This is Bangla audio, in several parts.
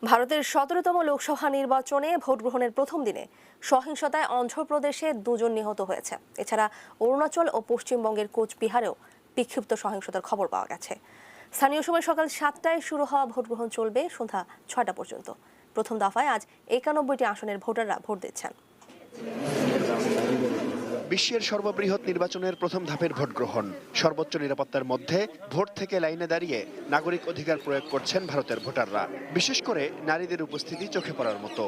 ভারতের ১৭তম লোকসভা নির্বাচনে ভোট গ্রহণের প্রথম দিনে সহিংসতায় অন্ধ্রপ্রদেশে ২ জন নিহত হয়েছে। এছাড়া অরুণাচল ও পশ্চিমবঙ্গের কোচবিহারেও বিক্ষিপ্ত সহিংসতার খবর পাওয়া গেছে। স্থানীয় সময় সকাল ৭টায় শুরু হওয়া ভোট গ্রহণ চলবে সন্ধ্যা ৬টা পর্যন্ত। প্রথম দফায় আজ ৯১টি আসনের ভোটাররা ভোট দিচ্ছেন। বিশ্বের সর্ববৃহৎ নির্বাচনের প্রথম ধাপের ভোট গ্রহণ। সর্বোচ্চ নিরাপত্তার মধ্যে ভোট থেকে লাইনে দাঁড়িয়ে নাগরিক অধিকার প্রয়োগ করছেন ভারতের ভোটাররা। বিশেষ করে নারীদের উপস্থিতি চোখে পড়ার মতো।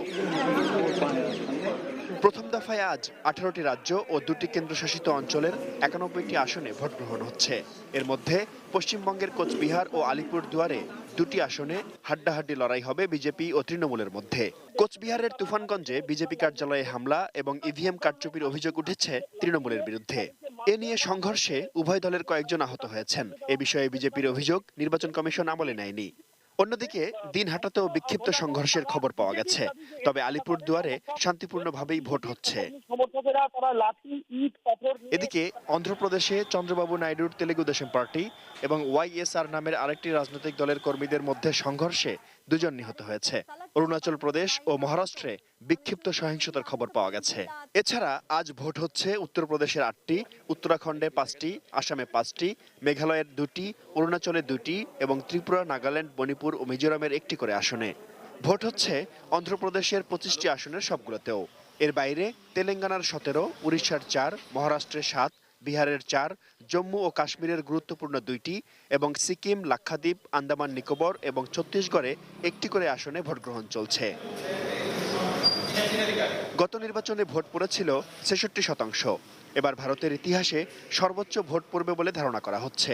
প্রথম দফায় আজ ১৮টি রাজ্য ও ২টি কেন্দ্রশাসিত অঞ্চলের ৯১টি আসনে ভোট গ্রহণ হচ্ছে। এর মধ্যে পশ্চিমবঙ্গের কোচবিহার ও আলিপুরদুয়ারে ২টি আসনে হাড্ডাহাড্ডি লড়াই হবে বিজেপি ও তৃণমূলের মধ্যে। কোচবিহারের তুফানগঞ্জে বিজেপি কার্যালয়ে হামলা এবং ইভিএম কারচুপির অভিযোগ উঠেছে তৃণমূলের বিরুদ্ধে। এ নিয়ে সংঘর্ষে উভয় দলের কয়েকজন আহত হয়েছেন। এ বিষয়ে বিজেপির অভিযোগ নির্বাচন কমিশন আমলে নেয়নি। অন্যদিকে দিনহাটাতেও বিক্ষিপ্ত সংঘর্ষের খবর পাওয়া গেছে। তবে আলিপুরদুয়ারে শান্তিপূর্ণভাবেই ভোট হচ্ছে। এদিকে অন্ধ্রপ্রদেশে চন্দ্রবাবু নাইডুর তেলেগু দেশম পার্টি এবং ওয়াইএসআর নামের আরেকটি রাজনৈতিক দলের কর্মীদের মধ্যে সংঘর্ষে ২ জন নিহত হয়েছে। অরুণাচল প্রদেশ ও মহারাষ্ট্রে বিক্ষিপ্ত সহিংসতার খবর পাওয়া গেছে। এছাড়া আজ ভোট হচ্ছে উত্তরপ্রদেশের ৮টি, উত্তরাখণ্ডে ৫টি, আসামে ৫টি, মেঘালয়ের ২টি, অরুণাচলে ২টি এবং ত্রিপুরা, নাগাল্যান্ড, মণিপুর ও মিজোরামের ১টি করে আসনে। ভোট হচ্ছে অন্ধ্রপ্রদেশের ২৫টি আসনের সবগুলোতেও। এর বাইরে তেলেঙ্গানার ১৭, উড়িষ্যার ৪, মহারাষ্ট্রের ৭, বিহারের ৪, জম্মু ও কাশ্মীরের গুরুত্বপূর্ণ ২টি এবং সিকিম, লাক্ষাদ্বীপ, আন্দামান নিকোবর এবং ছত্তিশগড়ে ১টি করে আসনে ভোট গ্রহণ চলছে। গত নির্বাচনে ভোট পড়েছিল ৬৬%। এবার ভারতের ইতিহাসে সর্বোচ্চ ভোট পড়বে বলে ধারণা করা হচ্ছে।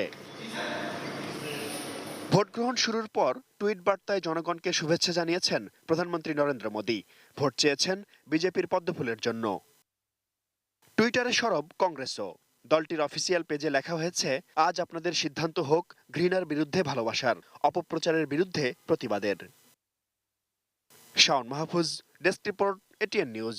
ভোট গ্রহণ শুরুর পর টুইট বার্তায় জনগণকে শুভেচ্ছা জানিয়েছেন প্রধানমন্ত্রী নরেন্দ্র মোদী। ভোট চেয়েছেন বিজেপির পদ্মফুলের জন্য। টুইটারে সরব কংগ্রেসও। দলটির অফিসিয়াল পেজে লেখা হয়েছে, আজ আপনাদের সিদ্ধান্ত হোক ঘৃণার বিরুদ্ধে ভালোবাসার, অপপ্রচারের বিরুদ্ধে প্রতিবাদের। Shaon Mahfuz, desk report, ATN news.